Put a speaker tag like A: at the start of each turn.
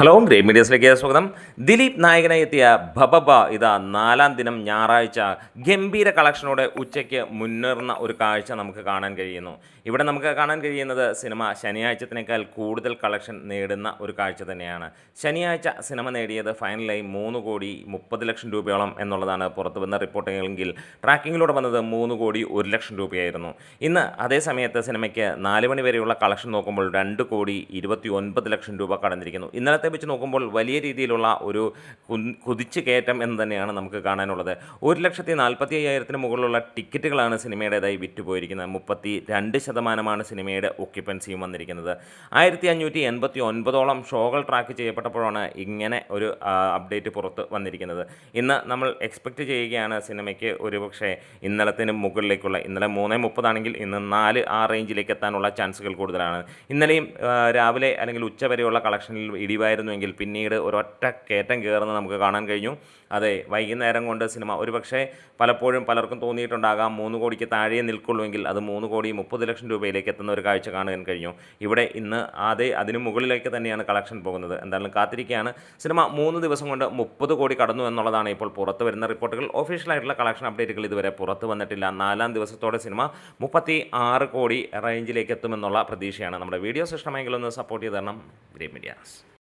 A: Hello great മീഡിയസിലേക്ക് സ്വാഗതം. ദിലീപ് നായകനായി എത്തിയ ഭബബ ഇതാ നാലാം ദിനം ഞായറാഴ്ച ഗംഭീര കളക്ഷനോടെ ഉച്ചയ്ക്ക് മുന്നേറുന്ന ഒരു കാഴ്ച നമുക്ക് കാണാൻ കഴിയുന്നു. ഇവിടെ നമുക്ക് കാണാൻ കഴിയുന്നത് സിനിമ ശനിയാഴ്ചത്തിനേക്കാൾ കൂടുതൽ കളക്ഷൻ നേടുന്ന ഒരു കാഴ്ച തന്നെയാണ്. ശനിയാഴ്ച സിനിമ നേടിയത് ഫൈനലായി 3,30,00,000 രൂപയോളം എന്നുള്ളതാണ് പുറത്തു വന്ന റിപ്പോർട്ടിങ്ങെങ്കിൽ ട്രാക്കിങ്ങിലൂടെ വന്നത് 3,01,00,000 രൂപയായിരുന്നു. ഇന്ന് അതേ സമയത്ത് സിനിമയ്ക്ക് 4 മണി വരെയുള്ള കളക്ഷൻ നോക്കുമ്പോൾ 2,29,00,000 രൂപ കടന്നിരിക്കുന്നു. ഇന്നലത്തെ വെച്ച് നോക്കുമ്പോൾ വലിയ രീതിയിലുള്ള ഒരു കുതിച്ചു കയറ്റം എന്ന് തന്നെയാണ് നമുക്ക് കാണാനുള്ളത്. 1,45,000 മുകളിലുള്ള ടിക്കറ്റുകളാണ് സിനിമയുടേതായി വിറ്റുപോയിരിക്കുന്നത്. 32% സിനിമയുടെ ഒക്യുപ്പൻസിയും വന്നിരിക്കുന്നത്. 1,589 ഷോകൾ ട്രാക്ക് ചെയ്യപ്പെട്ടപ്പോഴാണ് ഇങ്ങനെ ഒരു അപ്ഡേറ്റ് പുറത്ത് വന്നിരിക്കുന്നത്. ഇന്ന് നമ്മൾ എക്സ്പെക്റ്റ് ചെയ്യുകയാണ് സിനിമയ്ക്ക് ഒരുപക്ഷെ ഇന്നലത്തിന് മുകളിലേക്കുള്ള, ഇന്നലെ 3:30 ആണെങ്കിൽ ഇന്ന് 4 ആ റേഞ്ചിലേക്ക് എത്താനുള്ള ചാൻസുകൾ കൂടുതലാണ്. ഇന്നലെയും രാവിലെ അല്ലെങ്കിൽ ഉച്ച വരെയുള്ള കളക്ഷനിൽ ഇടിവായിരുന്നുവെങ്കിൽ പിന്നീട് ഒരൊറ്റ കയറ്റം കയറുന്നത് നമുക്ക് കാണാൻ കഴിഞ്ഞു. അതെ, വൈകുന്നേരം കൊണ്ട് സിനിമ ഒരുപക്ഷെ പലപ്പോഴും പലർക്കും തോന്നിയിട്ടുണ്ടാകാം 3 കോടിക്ക് താഴെ നിൽക്കുള്ളൂവെങ്കിൽ അത് 3,30,00,000 രൂപയിലേക്ക് എത്തുന്ന ഒരു കാഴ്ച കാണാൻ കഴിഞ്ഞു. ഇവിടെ ഇന്ന് അതിന് മുകളിലേക്ക് തന്നെയാണ് കളക്ഷൻ പോകുന്നത്. എന്തായാലും കാത്തിരിക്കുകയാണ്. സിനിമ 3 ദിവസം കൊണ്ട് 30 കോടി കടന്നു എന്നുള്ളതാണ് ഇപ്പോൾ പുറത്ത് വരുന്ന റിപ്പോർട്ടുകൾ. ഒഫീഷ്യലായിട്ടുള്ള കളക്ഷൻ അപ്ഡേറ്റുകൾ ഇതുവരെ പുറത്ത് വന്നിട്ടില്ല. 4-ാം ദിവസത്തോടെ സിനിമ 36 കോടി റേഞ്ചിലേക്ക് എത്തുമെന്നുള്ള പ്രതീക്ഷയാണ്. നമ്മുടെ വീഡിയോസ് ഇഷ്ടമെങ്കിൽ ഒന്ന് സപ്പോർട്ട് ചെയ്ത് തരണം. Great medias.